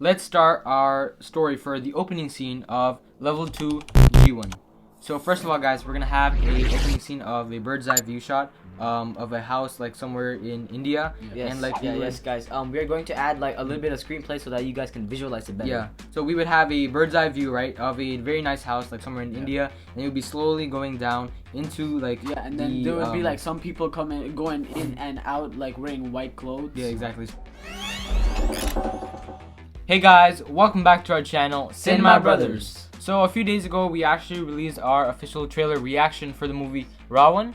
Let's start our story for the opening scene of level 2 G.One. So first of all, guys, we're gonna have a opening scene of a bird's eye view shot of a house like somewhere in India. Yes, and like yes, guys. We are going to add like a little bit of screenplay so that you guys can visualize it better. Yeah. So we would have a bird's eye view, right, of a very nice house like somewhere in India, and it would be slowly going down into like and then there would be like some people going in and out like wearing white clothes. Yeah, exactly. Hey guys, welcome back to our channel, Cinema Brothers. So a few days ago, we actually released our official trailer reaction for the movie Ra.One,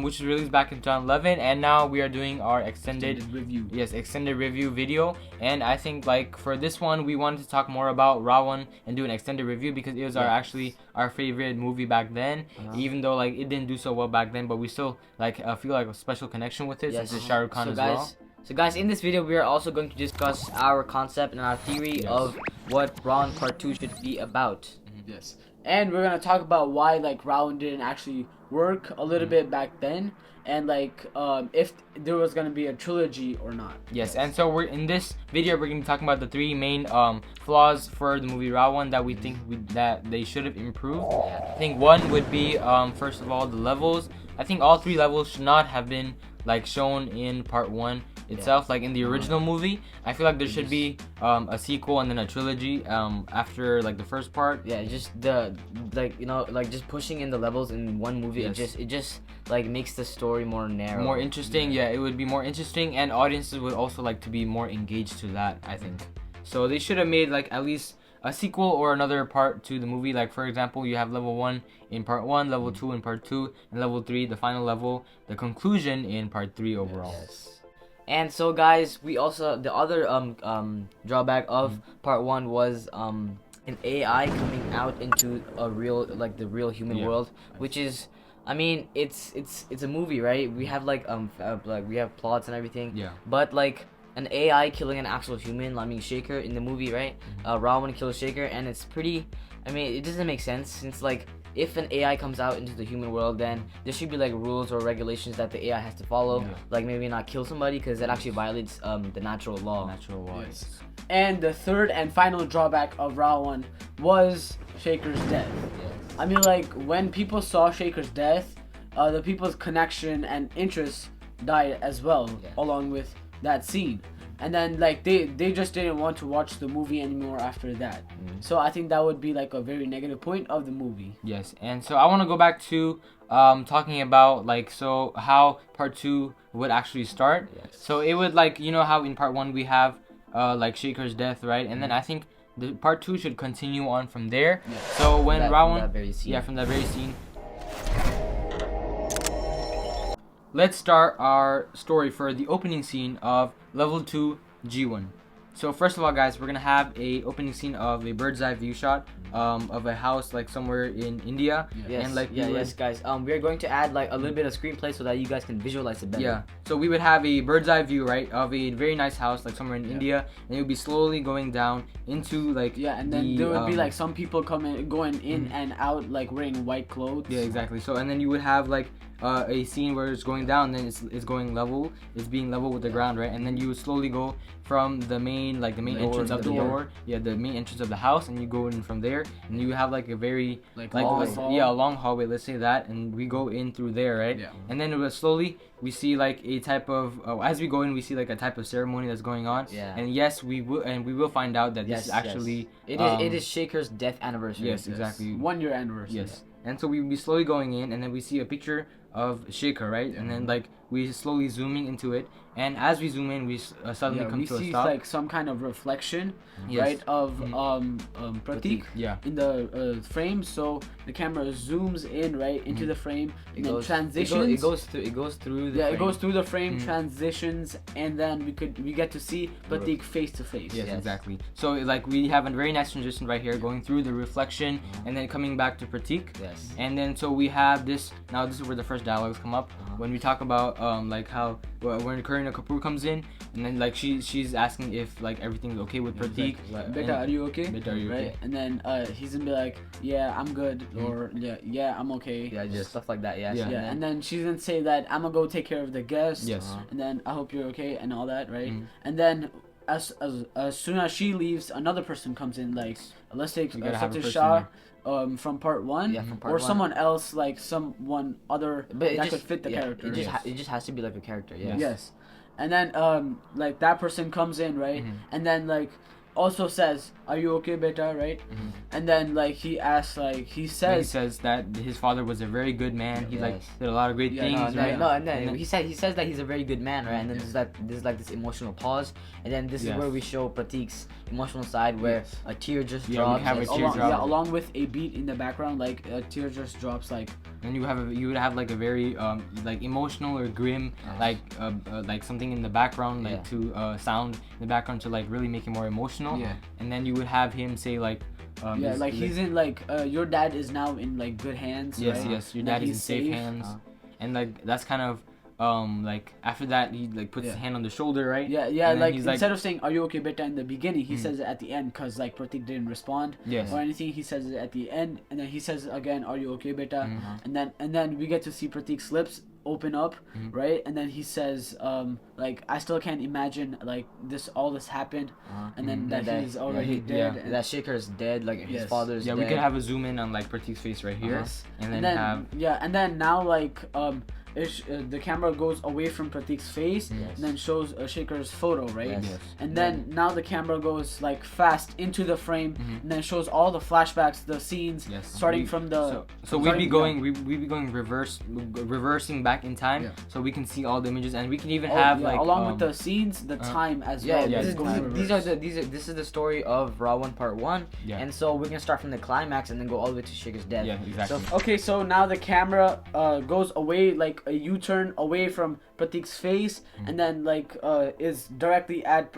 which was released back in 2011, and now we are doing our extended review. Yes, extended review video. And I think like for this one, we wanted to talk more about Ra.One and do an extended review because it was actually our favorite movie back then. Even though like it didn't do so well back then, but we still like feel like a special connection with it since it's Shah Rukh Khan as well. So guys, in this video we are also going to discuss our concept and our theory of what Ra.One Part 2 should be about. Yes. And we're gonna talk about why like Ra.One didn't actually work a little bit back then, and like if there was gonna be a trilogy or not. Yes, and so we're in this video we're gonna be talking about the three main flaws for the movie Ra.One that we think that they should have improved. I think one would be first of all the levels. I think all three levels should not have been like shown in part 1 itself, like in the original movie. I feel like there should be a sequel and then a trilogy after like the first part. Yeah, just the like just pushing in the levels in one movie. It just like makes the story more narrow, more interesting. Yeah, it would be more interesting, and audiences would also like to be more engaged to that, I think. So they should have made like at least a sequel or another part to the movie. Like for example, you have level 1 in part 1, level 2 in part 2, and level 3, the final level, the conclusion in part 3 overall. Yes. And so guys, we also the other drawback of part 1 was an AI coming out into a real the real human world, which is, I mean, it's a movie, right? We have like we have plots and everything. Yeah. But like an AI killing an actual human, I mean Shaker in the movie, right? Ra.One kills Shaker, and it's pretty. I mean, it doesn't make sense since like if an AI comes out into the human world, then there should be like rules or regulations that the AI has to follow. Like maybe not kill somebody because that actually violates the natural law. Yes. And the third and final drawback of Ra.One was Shaker's death. I mean, like when people saw Shaker's death, the people's connection and interest died as well, along with that scene. And then like they just didn't want to watch the movie anymore after that. So I think that would be like a very negative point of the movie. Yes, and so I want to go back to talking about like so how part 2 would actually start. So it would like, you know how in part 1 we have like Shaker's death, right? And then I think the part 2 should continue on from there. So when Ra.One from that very scene. Let's start our story for the opening scene of level 2 G.One. So first of all, guys, we're gonna have a opening scene of a bird's eye view shot of a house like somewhere in India. And like yes, guys. We are going to add like a little bit of screenplay so that you guys can visualize it better. Yeah. So we would have a bird's eye view, right, of a very nice house like somewhere in India, and it would be slowly going down into like and then there would be like some people going in and out like wearing white clothes. Yeah, exactly. So and then you would have like a scene where it's going down, then it's going level, it's being level with the ground, right? And then you would slowly go from the main entrance of the door, the main entrance of the house, and you go in from there, and you have like a very a long hallway, let's say that, and we go in through there, right? And then it was slowly we see like a type of as we go in, we see like a type of ceremony that's going on. And yes, we will find out that this is actually it is Shaker's death anniversary. Yes, exactly. 1 year anniversary. Yes. And so we will be slowly going in, and then we see a picture of Shaker, right? And then like we slowly zooming into it, and as we zoom in, we suddenly come to a stop. We see like some kind of reflection, right, of Pratik in the frame. So the camera zooms in right into the frame, and then transitions. It goes through the frame. It goes through the frame, transitions, and then we get to see Pratik face to face. Yes, exactly. So like we have a very nice transition right here, going through the reflection, and then coming back to Pratik. Yes. And then so we have this. Now this is where the first dialogues come up when we talk about like how when Kareena Kapoor comes in, and then like she's asking if like everything's okay with Pratik. Beta, are you okay? Beta, are you okay? And then he's gonna be like, yeah, I'm good, or yeah, I'm okay. Yeah, just stuff like that. And then she's gonna say that I'm gonna go take care of the guests. Yes. And then I hope you're okay and all that, right? And then as soon as she leaves, another person comes in. Like let's take You gotta have a Satyr person Shah, there. from part 1, Yeah, from part or 1. someone else, like someone other But that could fit the character. It just has to be like a character. Yeah. Yes. And then like that person comes in, right? And then like also says, "Are you okay, beta?" Right? And then like he asks, like he says that his father was a very good man. He like Yes. did a lot of great Yeah, things, No, right? no, and then he says that he's a very good man, right? And then Yes. there's like this emotional pause, and then this is Yes. where we show Pratik's emotional side, where Yes. a tear just Yeah, we drops. have a and- tear drop. yeah, along with a beat in the background, like a tear just drops, like And you would have like a very like emotional or grim like something in the background, like Yeah. to sound in the background to like really make it more emotional. Yeah. And then you would have him say like yeah, like he's in like your dad is now in like good hands. yes, right? yes, your That dad is in he's safe safe. hands. And like that's kind of like after that he like puts his Yeah. hand on the shoulder, right? Yeah, And then like he's instead of saying "Are you okay, beta?" in the beginning, he Mhm. says it at the end, cause like Pratik didn't respond Yes. or anything. He says it at the end, and then he says again, "Are you okay, beta?" Mhm. And then we get to see Pratik's lips open up, Mhm. right? And then he says, like I still can't imagine like all this happened, and then Mhm. that That- he's already yeah, dead. yeah. and- that Shaker is dead, like his Yes. father's Yeah, dead. we could have a zoom in on like Pratik's face right here, Yes. and then, and then have and then now like the camera goes away from Pratik's face Yes. and then shows Shaker's photo, right? Yes. yes. And then now the camera goes like fast into the frame, Mhm. and then shows all the flashbacks, the scenes, Yes. starting from the. So we'd be going we'd be going reversing back in time, Yeah. so we can see all the images, and we can even Oh, have yeah, like along with the scenes, the uh-huh. time as Yeah, well. yeah, this is is, going these reverse. are this is the story of Ra.One Part 1, Yeah. and so we're gonna start from the climax and then go all the way to Shaker's death. Yeah, exactly. So Okay, so now the camera goes away, like a U-turn away from Pratik's face, Mm-hmm. and then like is directly at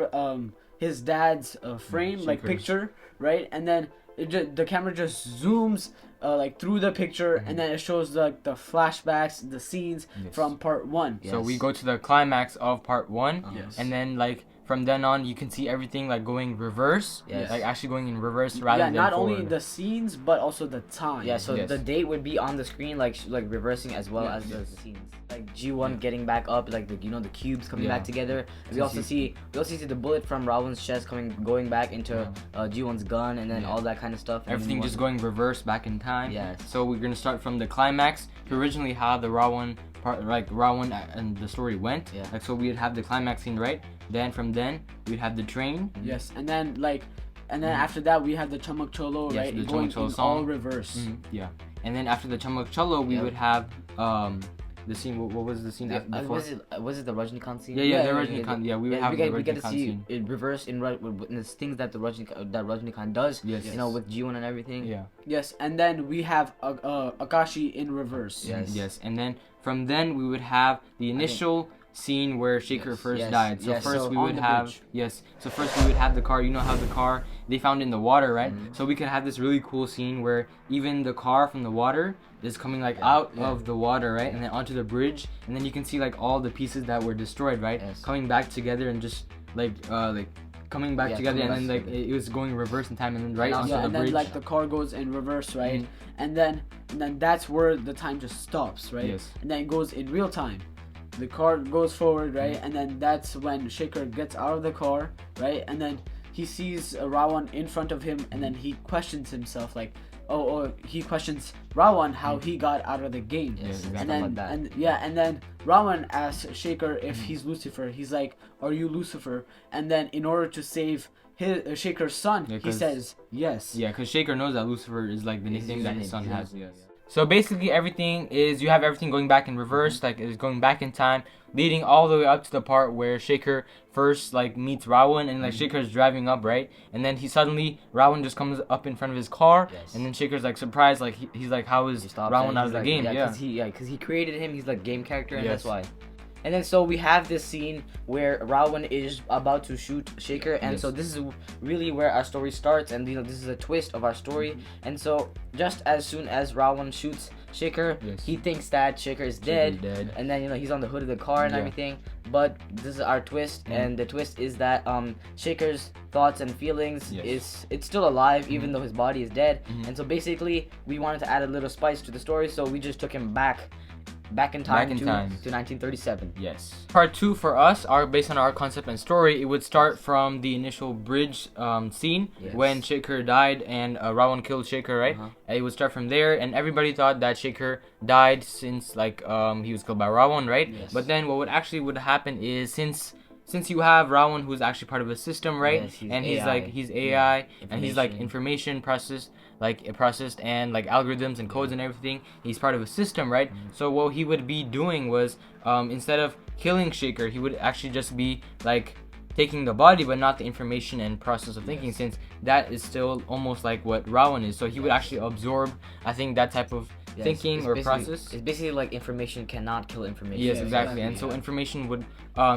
his dad's frame, like Shaker's. picture, right? And then the camera just zooms like through the picture, and then it shows like the flashbacks, the scenes Mm-hmm. Yes. from part 1. Yeah. So we Yes. go to the climax of part 1, Yes. and then like from then on you can see everything like going reverse, Yes. like actually going in reverse rather Yeah, than not forward. only the scenes but also the time. yeah, so Yes. the date would be on the screen, like reversing as well Yes. as the scenes. Like G.One getting back up, like the the cubes coming Yeah. back together. We So also see the bullet from Ra.One's chest going back into G.One's gun, and then Yeah. all that kind of stuff. and Everything then just going reverse back in time. Yes. So we're gonna start from the climax to originally how the Ra.One part, like Ra.One and the story went. Yeah. Like so we'd have the climax scene, right? Then from then we'd have the train. Yes, and then after that we have the Chamak Cholo, Yes, right? the Going Chamak Cholo in song. all reverse. Yeah. And then after the Chamak Cholo, we Yeah. would have the scene. What was the scene after before? was it the Rajnikant scene? Yeah, Yeah, the yeah, Rajnikant. Yeah, we would have we the get to Rajnikant see scene. it reverse in the things that Rajnikant does. Yes. You know, with G.One and everything. Yeah. Yes, and then we have Akashi in reverse. Yes. Yes. And then from then we would have the initial scene where Shaker first Yes. died. So Yes, first so we on would the have bridge. So first we would have the car. You know how the car they found in the water, right? Mhm. So we could have this really cool scene where even the car from the water is coming like out of the water, right? And then onto the bridge, and then you can see like all the pieces that were destroyed, right? Yes. Coming back together and just like coming back Yeah, together, coming and then back like it was going reverse in time, and then right And onto Yeah, the and then bridge. like the car goes in reverse, right? Mhm. And then that's where the time just stops, right? Yes. And then it goes in real time. The car goes forward, right? Mm-hmm. And then that's when Shaker gets out of the car, right? And then he sees Ra.One in front of him, and then he questions himself, like, he questions Ra.One how he got out of the game. Yes, exactly. And like then that. and then Ra.One asks Shaker if he's Lucifer. He's like, "Are you Lucifer?" And then in order to save his Shaker's son, Yeah, he 'cause- says yes. Yeah, because Shaker knows that Lucifer is like the His nickname that his username, son yeah. has. Yes. So basically, everything is you have everything going back in reverse, like it's going back in time, leading all the way up to the part where Shaker first like meets Ra.One, and like Shaker's driving up, right? And then Ra.One just comes up in front of his car, Yes. and then Shaker's like surprised, like he's like, how is He stops Ra.One and out he's of the like, game? Yeah. because he created him. He's like game character, and Yes. that's why. And then so we have this scene where Ra.One is about to shoot Shaker, and Yes. so this is really where our story starts, and this is a twist of our story. And so just as soon as Ra.One shoots Shaker, Yes. he thinks that Shaker is dead, dead. and then he's on the hood of the car and Yeah. everything. But this is our twist, Mhm. and the twist is that Shaker's thoughts and feelings Yes. it's still alive, Mhm. even though his body is dead. Mhm. And so basically we wanted to add a little spice to the story, so we just took him back back in time, Back in to, time. to 1937. Yes. Part 2 for us are based on our concept and story. It would start from the initial bridge scene Yes. when Shaker died and Ra.One killed Shaker, right? It would start from there, and everybody thought that Shaker died since like he was killed by Ra.One, right? Yes. But then what would happen is since you have Ra.One who's actually part of a system, right? Yes, he's and AI. he's AI and he's like Information. information processed and like algorithms and codes and everything. He's part of a system, right? So what he would be doing was instead of killing Shaker, he would actually just be like taking the body but not the information and process of thinking, since that is still almost like what Ra.One is. So he would actually absorb, I think, that type of thinking it's or basically- process. It's basically like information cannot kill information. Yes, Yeah, exactly. exactly, And so yeah. information would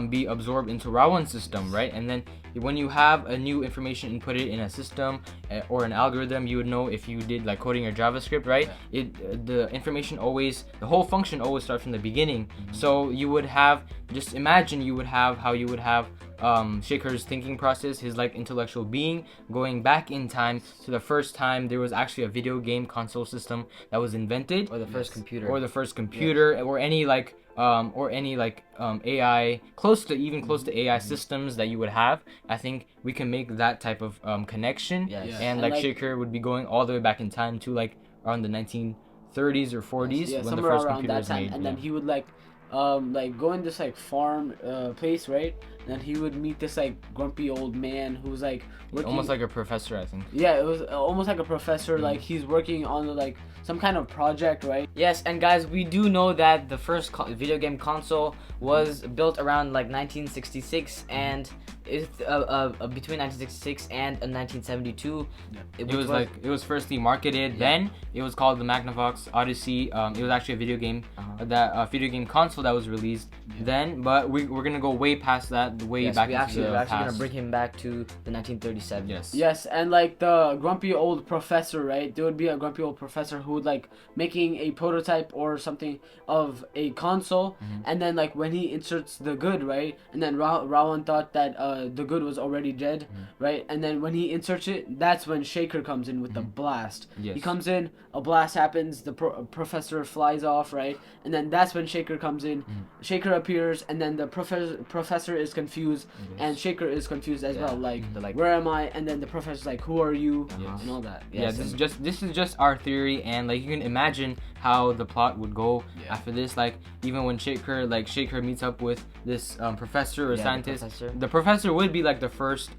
be absorbed into Ra.One's system, right? And then when you have a new information inputted in a system or an algorithm, you would know if you did like coding or JavaScript, right? The information always, the whole function always starts from the beginning. So you would have, just imagine you would have how you would have Shaker's thinking process, his like intellectual being, going back in time to the first time there was actually a video game console system that was invented, Or the first computer. or the first computer, or any like AI close to AI systems that you would have. I think we can make that type of connection. Yes. Yeah. And And, like like- Shaker would be going all the way back in time to like around the 1930s or 40s Yeah, when the somewhere first around computer that was time, made. and then he would like go in this like farm place, right? And then he would meet this like grumpy old man who's like working. Almost like a professor, I think. Yeah, it was almost like a professor. Like he's working on like some kind of project, right? Yes, and guys, we do know that the first video game console was built around like 1966, and it's between 1966 and 1972. It was firstly marketed. Then it was called the Magnavox Odyssey. It was actually a video game, that video game console that was released then. But we're gonna go way past that, way Yes, back we're into actually the gonna past. bring him back to the 1937. Yes. Yes, and like the grumpy old professor, right? There would be a grumpy old professor who would like making a prototype or something of a console, and then like when he inserts the good, right? And then Ra.One thought that the good was already dead, right? And then when he inserts it, that's when Shaker comes in with the blast. Yes. He comes in, a blast happens, the professor flies off, right? And then that's when Shaker comes in. Shaker appears, and then the professor is confused, and Shaker is confused as well. Like, They're like, where am I? And then the professor's like, who are you? Yes. And all that. Yeah, Yes, this is just our theory, and like you can imagine how the plot would go after this. Like even when Shaker meets up with this professor or the scientist, professor. the professor would be like the first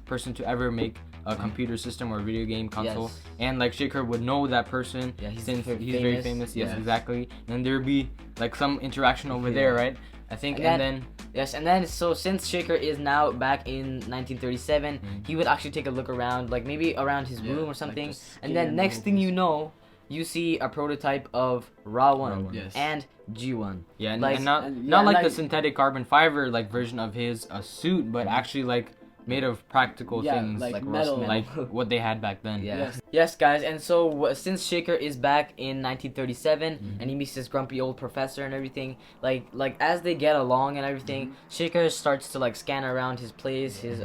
person to ever make a computer system or video game console, Yes. and like Shaker would know that person Yeah, he's since very he's very famous. famous. Yes, Yes. exactly. And there'd be like some interaction over there, right? I think, And and then- then Yes, and then so since Shaker is now back in 1937, he would actually take a look around, like maybe around his room or something, just and scan then the next whole thing place. you know, you see a prototype of Ra.One Ra.One. Yes. and G.One. yeah, and, Like- and not and- not yeah, like the like- synthetic carbon fiber like version of his suit, but actually like made of practical Yeah, things, like Like metal. rust like what they had back then. Yeah. Yes. Yes, guys, and so since Shaker is back in 1937 and he meets this grumpy old professor and everything, like as they get along and everything, Shaker starts to like scan around his place, his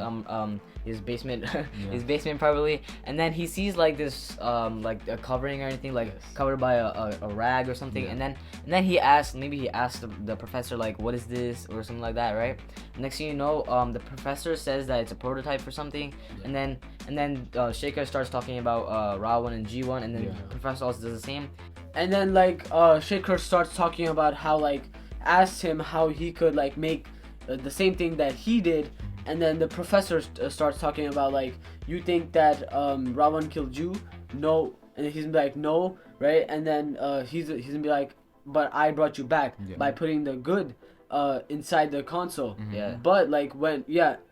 basement, his basement probably, and then he sees like this like a covering or anything, like covered by a rag or something, and then he asks, maybe he asked the professor like, what is this or something like that, right? Next thing you know, the professor says that it's a prototype for something, and then Shaker starts talking about Ra.One and G.One, and then the professor also does the same. And then like Shaker starts talking about how like asked him how he could like make the same thing that he did, and then the professor starts talking about like, you think that Ra.One killed you? No. And he's gonna be like, no, right? And then he's gonna be like, but I brought you back by putting the good inside the console. Yeah. But like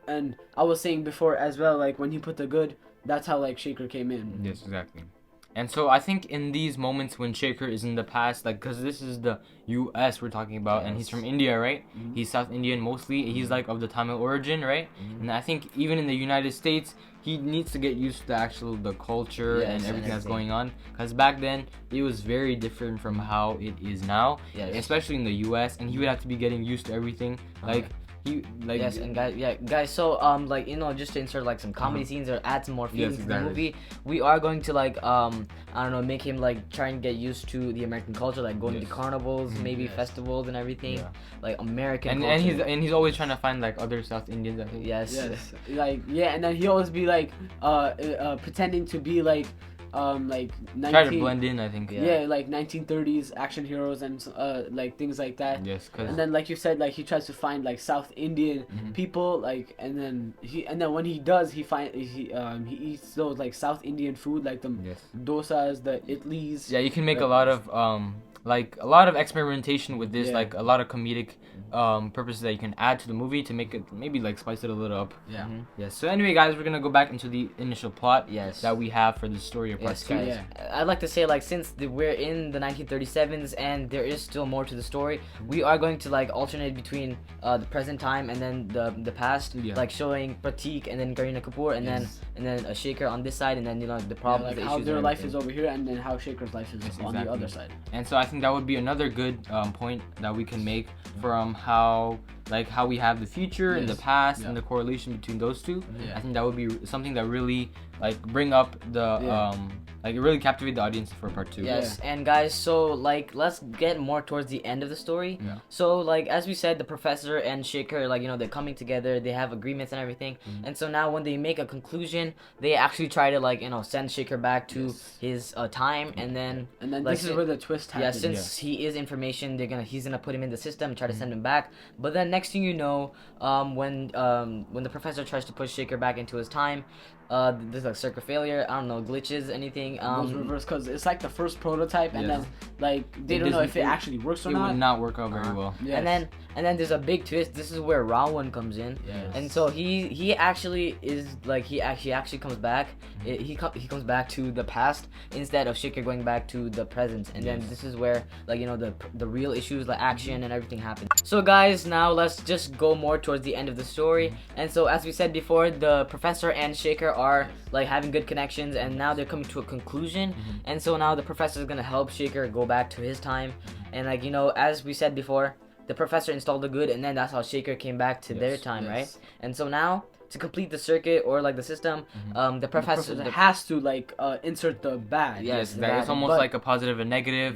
and I was saying before as well, like when he put the good, that's how like Shaker came in. Yes, exactly. And so I think in these moments when Shaker is in the past, like, because this is the U.S. we're talking about, and he's from India, right? He's South Indian mostly. He's like of the Tamil origin, right? And I think even in the United States, he needs to get used to the culture Yes, and and everything that's everything. going on. Because back then, it was very different from how it is now, Yes. especially in the U.S. And he would have to be getting used to everything. Like, he like Yes, and guys. So like just to insert like some comedy scenes or add some more feelings to the movie, we are going to like I don't know, make him like try and get used to the American culture, like going to carnivals, maybe festivals and everything, like American culture. And he's always trying to find like other South Indians, I think. Yes. Like and then he always be like pretending to be like 19, try to blend in, I think. Like 1930s action heroes and like things like that. Yes, and then like you said, like he tries to find like South Indian people, like and then when he does, he eats those like South Indian food, like the dosas, the idlis. Yeah, you can make a lot of like a lot of experimentation with this, like a lot of comedic purposes that you can add to the movie to make it maybe like spice it a little up. So anyway, guys, we're gonna go back into the initial plot that we have for the story of part 2. Guys. I'd like to say, like, since we're in the 1937s and there is still more to the story, we are going to like alternate between the present time and then the past, like showing Pratik and then Kareena Kapoor and then a Shaker on this side, and then the problems, like how their life is over here, and then how Shaker's life is on the other side. And so I think that would be another good point that we can make from how we have the future and the past and the correlation between those two. I think that would be something that really like bring up the like it really captivate the audience for part 2. And guys, so like let's get more towards the end of the story. So like as we said, the professor and Shaker, like they're coming together, they have agreements and everything, and so now when they make a conclusion, they actually try to like send Shaker back to his time, and then like, this is where the twist happens. Since he is information, he's gonna put him in the system, try to send him back, but then next thing you know, when the professor tries to push Shaker back into his time, there's like circuit failure, I don't know, glitches, anything. Goes reverse, because it's like the first prototype, and then like they don't know if it actually works or not. It would not work out very well. And then there's a big twist. This is where Ra.One comes in, and so he actually is like he actually comes back. He comes back to the past instead of Shaker going back to the present, and then this is where like the real issues, like action and everything happen. So guys, now let's just go more towards the end of the story. And so as we said before, the professor and Shaker are like having good connections, and now they're coming to a conclusion. And so now the professor is gonna help Shaker go back to his time, and like as we said before, the professor installed the good, and then that's how Shaker came back to their time, right? And so now to complete the circuit or like the system, the professor has to like insert the bad. It's almost like a positive and negative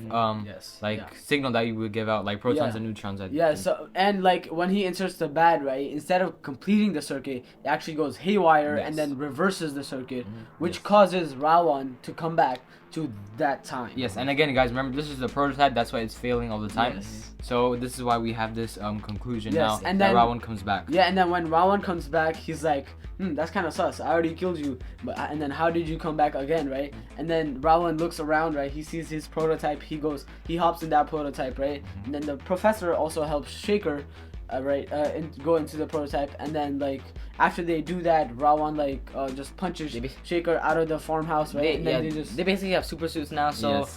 signal that you would give out, like protons and neutrons. So and like when he inserts the bad, right, instead of completing the circuit, it actually goes haywire and then reverses the circuit, which causes Ra.One to come back to that time. And again, guys, remember this is the prototype. That's why it's failing all the time. So this is why we have this conclusion now, and that Ra.One comes back. And then when Ra.One comes back, he's like, that's kind of sus. I already killed you, and then how did you come back again, right? And then Ra.One looks around, right? He sees his prototype. He hops in that prototype, right? And then the professor also helps Shaker, go into the prototype, and then like after they do that, Ra.One like just punches Shaker out of the farmhouse, right? They basically have super suits now, so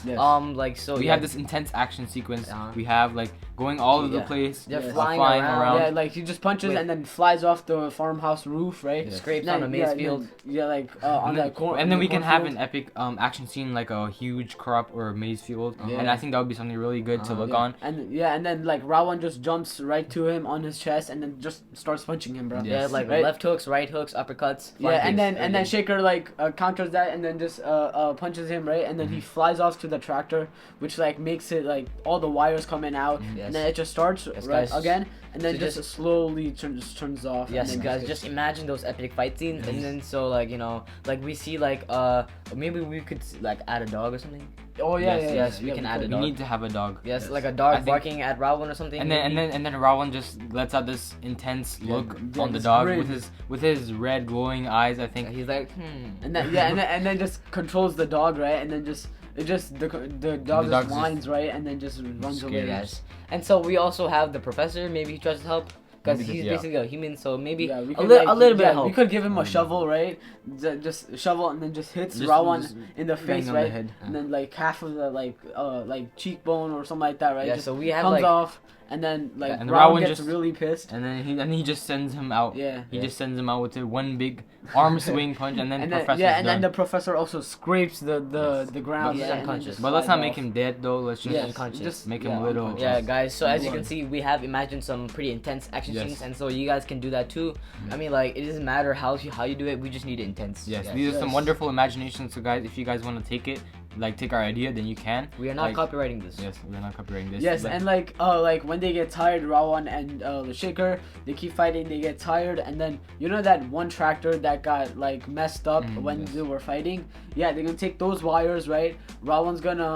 we have this intense action sequence. We have like going all over the place. They're flying around. Yeah, like he just punches and then flies off the farmhouse roof, right? Scrapes on a maize field. On that corner. And then we can have an epic action scene, like a huge crop or a maize field, and I think that would be something really good to look on. And and then Ra.One just jumps right to him on his chest and then just starts punching him, bro. Left hooks, right hooks, uppercuts. And then Shaker like counters that and then just punches him, right? And then he flies off to the tractor, which like makes it like all the wires coming out, and then it just starts again, and then just slowly turns off. Guys, just imagine those epic fight scenes, and then so like we see like maybe we could like add a dog or something. We can add a dog. We need to have a dog. Like a dog barking at Ra.One or something. And then Ra.One just lets out this intense look on the dog with his red glowing eyes. I think he's like and then just controls the dog, right? And then the dog just whines, right? And then just runs away. And so we also have the professor. Maybe he tries to help. Because he's basically a human, so maybe a little bit of help. We could give him a shovel, right? Just shovel, and then just hits Ra.One in the face, right? And then like half of the like cheekbone or something like that, right? So we have comes off, and then like and Ra.One Ra.One gets just- really pissed. And then he just sends him out. Yeah. He just sends him out with a one big arm swing punch, and then And the then, professor's and then done. the professor also scrapes the ground. He's and then unconscious. just But let's not slides make off. him dead though. Let's just Yes, unconscious. just make him little. unconscious. Yeah, guys. So as you can Blood. see, we have imagined some pretty intense action Yes. scenes, and so you guys can do that too. I mean, like it doesn't matter how you do it. We just need it intense. Yes, guys. these are some Yes. wonderful imaginations. So guys, if you guys want to take it, like take our idea, then you can. We are not like, copywriting this. Yes, we're not copywriting this. Yes, Like, and like when they get tired, Ra.One and the Shaker, they keep fighting. They get tired, and then you know that one tractor that got like messed up when yes. they were fighting. Yeah, they're gonna take those wires, right? Ra.One's gonna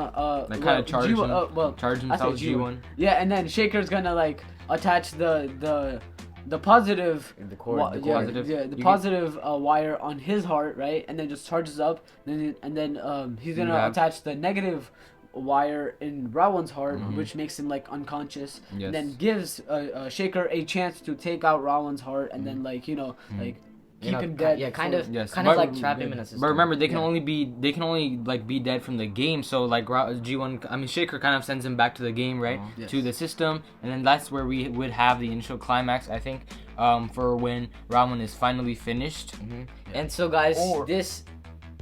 like kind of charge him, charge I said himself. G.One. G.One. Yeah, and then Shaker's gonna like attach the positive The cord. wa- the yeah, cord. positive. yeah, the You positive wire on his heart, right? And then just charges up. And then he's gonna have- attach the negative wire in Ra.One's heart, Mhm. which makes him like unconscious. Yes. And then gives Shaker a chance to take out Ra.One's heart, and then like like You keep know, him dead. Yeah, kind for- of. Yes, Kind of but- like trap him in a system. But remember, they can Yeah. only like be dead from the game. So like G.One, I mean Shaker kind of sends him back to the game, right? Yes. To the system, and then that's where we would have the initial climax, I think, for when Ra.One is finally finished. And so, guys, Or- this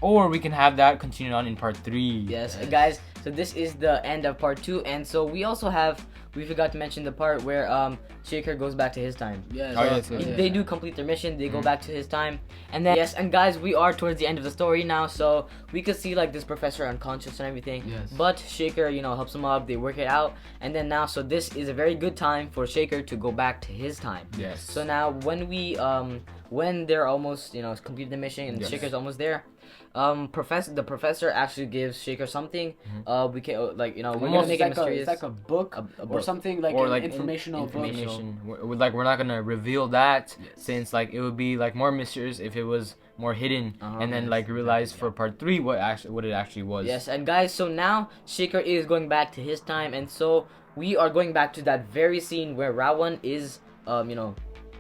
Or we can have that continued on in part 3. yes, guys. So this is the end of part 2, and so we also have. We forgot to mention the part where Shaker goes back to his time. Yes. Oh, yes, yes, They do complete their mission. They go back to his time, and then yes, and guys, we are towards the end of the story now. So we could see like this professor unconscious and everything. Yes. But Shaker, helps him up. They work it out, and then now, so this is a very good time for Shaker to go back to his time. Yes. So now, when they're almost complete the mission and Yes. Shaker's almost there, the professor actually gives Shaker something. We can we're gonna Almost make it It's like mysterious. a book A or book. something like Or an like informational book. information. We're not gonna reveal that since like it would be like more mysterious if it was more hidden, and then like realize for part 3 what it actually was. Yes, and guys, so now Shaker is going back to his time, and so we are going back to that very scene where Ra.One is,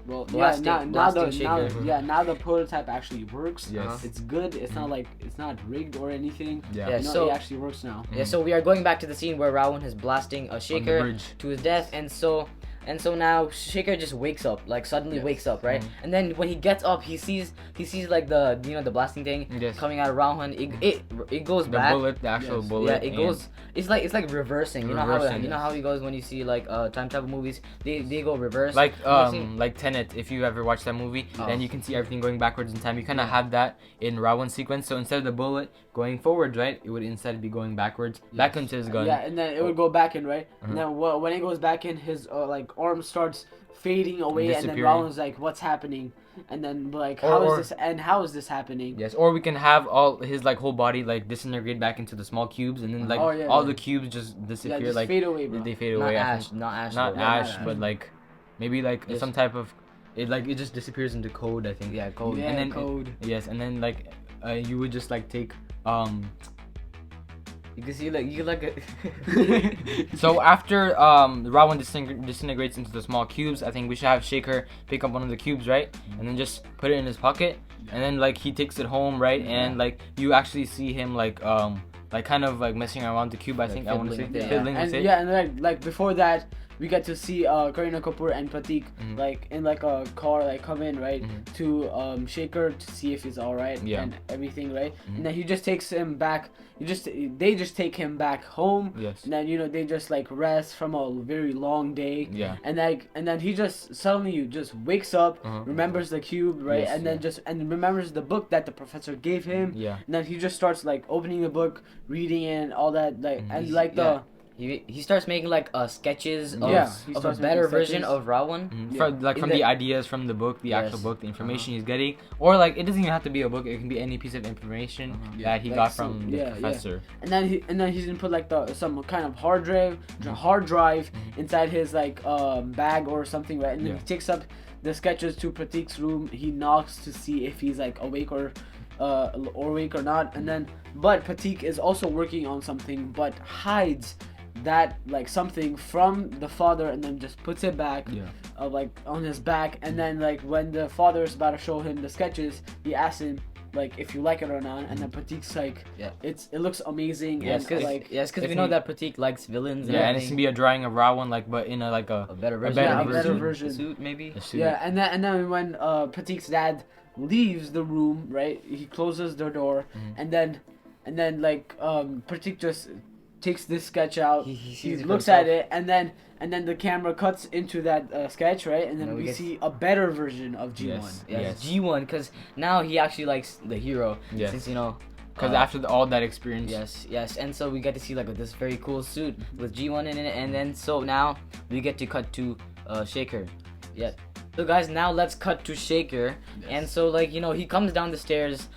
Well, Blasting- now blasting the Shaker. the prototype actually works. Yes. It's good. It's not like it's not rigged or anything. Yeah. Yeah, No, so- it actually works now. Yeah, so we are going back to the scene where Ra.One is blasting a Shaker bridge. to his death, and so now Shaker just wakes up, like suddenly wakes up, right? And then when he gets up, he sees like the the blasting thing Yes. coming out of Ra.One. It goes The back. bullet, the actual Yes. bullet. Yeah, it and- goes. It's like reversing. You know Reversing, how he goes when you see like time travel movies. They go reverse. Like You see- like Tenet, if you ever watched that movie, Oh. then you can see everything going backwards in time. You kind of have that in Ra.One sequence. So instead of the bullet going forwards, right, it would instead be going backwards back into his gun. Yeah, and then it would go back in, right? And then when it goes back in, his like arm starts fading away, and then Disappearing. Ra.One's like, "What's happening?" And then like, Or- how is this happening? Yes, or we can have all his like whole body like disintegrate back into the small cubes, and then like Oh, yeah, all yeah. the cubes just Yeah, disappear. just Like fade away, bro. they fade not away. I ash, think. not ash, Not though. ash, ash. but like maybe like Yes. some type of it just disappears into code. I think. Yeah, code. Yeah, and then code. Yes, and then like you would just like take You can see like So after Ra.One disintegrates into the small cubes, I think we should have Shaker pick up one of the cubes, right? And then just put it in his pocket, and then like he takes it home, right? And like you actually see him like kind of like messing around the cube. I think I want to say fiddling with it, fiddling And with it. yeah, and like before that, we get to see Kareena Kapoor and Pratik like in like a car like come in, right, to Shaker to see if he's all right Yeah. and everything, right? And then he just takes him back. They just take him back home. Yes. And then they just like rest from a very long day. Yeah. And then he just suddenly just wakes up, remembers the cube, right? Yes, and then and remembers the book that the professor gave him. Yeah. And then he just starts like opening the book, reading it, and all that, like and He's- like the. He starts making like sketches of, Yeah, he of a starts better making version sketches. of Ra.One. From In from the- the ideas from the book, the Yes. actual book, the information he's getting, or like it doesn't even have to be a book. It can be any piece of information that he Like got some- from the yeah, professor. And then he's gonna put like some kind of hard drive inside his like bag or something, right? And then Yeah. he takes up the sketches to Pratik's room. He knocks to see if he's like awake or awake or not. And then but Pratik is also working on something, but hides that like something from the father, and then just puts it back Yeah. like on his back. And then like when the father is about to show him the sketches, he asks him like if you like it or not, and then Pratik's like, Yeah. it looks amazing. Yes, and cause like we if know you- that Pratik likes villains. Yeah, and it's everything. gonna be a drawing of Ra.One, like, but in a like a a better version. better Yeah, a better version. version. Suit maybe. a suit. yeah, and then when Pratik's dad leaves the room, right, he closes the door, Mhm. and then like Pratik just takes this sketch out. He He sees it looks for at himself. it, and then the camera cuts into that sketch, right, and then And we we get- see a better version of G.One. Yes. Yes, Yes. G.One, cause now he actually likes the hero. Yes. Since you know. Because uh, after all that experience. Yes, and so we get to see like this very cool suit with G.One in it, and then so now we get to cut to Shaker. Yeah. So guys, now let's cut to Shaker, and so like you know he comes down the stairs.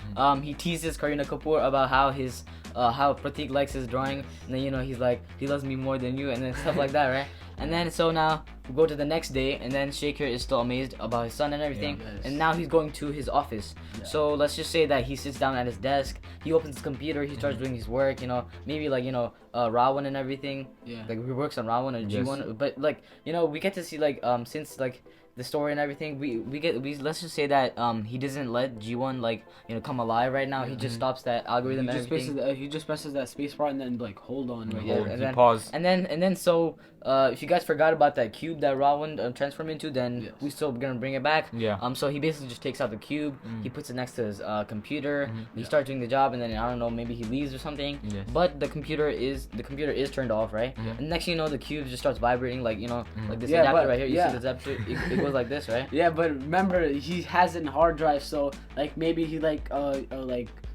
He teases Kareena Kapoor about how his how Pratik likes his drawing, and then you know he's like he loves me more than you, and then stuff like that, right? And then so now we go to the next day, and then Shaker is still amazed about his son and everything, Yes. and now he's going to his office. So let's just say that he sits down at his desk, he opens his computer, he starts doing his work, you know, maybe like you know Ra.One and everything. Yeah. Like he works on Ra.One or Yes. G.One, but like you know we get to see like since like the story and everything, we let's just say that he doesn't let G.One like you know come alive right now. He just stops that algorithm and everything. He just presses that space bar and then like hold on. Right Yeah, Hold, and you then- pause. And then so if you guys forgot about that cube that Ra.One transformed into, then Yes. we still gonna bring it back. Yeah. So he basically just takes out the cube, he puts it next to his computer, he Yeah. starts doing the job, and then I don't know, maybe he leaves or something. Yes. But the computer is turned off, right? Yeah. And next thing you know, the cube just starts vibrating, like you know, like this Yeah, adapter but- right here. You yeah. see this adapter? It goes like this, right? Yeah, but remember he has a hard drive, so like maybe he like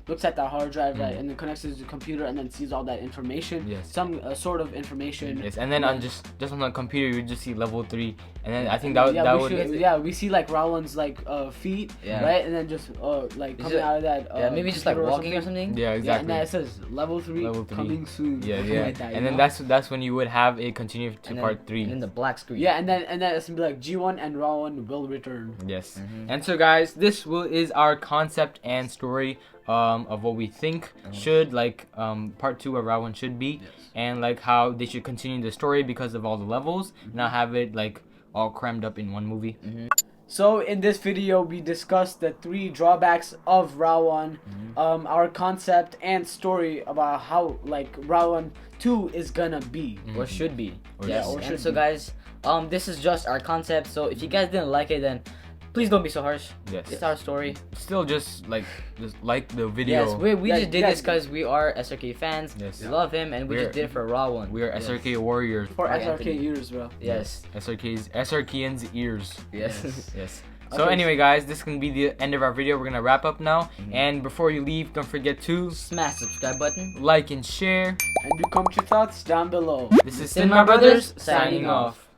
looks at that hard drive, right, and then connects it to the computer and then sees all that information. Yes. Some sort of information. Yes, and then on just on the computer you just see level 3, and then I think that yeah, that we would should, yeah, we see like Ra.One's like feet, Yeah. right, and then just like Is coming it- out of that. Yeah, maybe just like computer walking or something. yeah, Yeah, and exactly. then it says level 3 Level 3. coming soon. Yeah, something yeah. like that, you And then know? that's when you would have it continue to And then- part 3. And then the black screen. Yeah, and then it's gonna be like G.One and Ra.One will return. Yes. Mhm. And so guys, this is our concept and story of what we think should like part 2 of Ra.One should be, and like how they should continue the story because of all the levels, not have it like all crammed up in one movie. So in this video, we discussed the 3 drawbacks of Ra.One, our concept and story about how like Ra.One 2 is gonna be. Or should be. Or Yes. should- or And should so be. guys, this is just our concept. So if you guys didn't like it, then please don't be so harsh. Yes. It's our story. Still just like the video. Yes, we Yeah, just did yeah. this because we are SRK fans. Yes. We love him, and we We're- just did it for Ra.One. We are Yes. SRK warriors. For Right, SRK Anthony. years, bro. Yes. SRKians ears. Yes. Yes. So Okay. anyway, guys, this can be the end of our video. We're gonna wrap up now. And before you leave, don't forget to Smash the subscribe button. like and share. And do comment your thoughts down below. This is Cinema Cinema Brothers Brothers, signing signing off. off.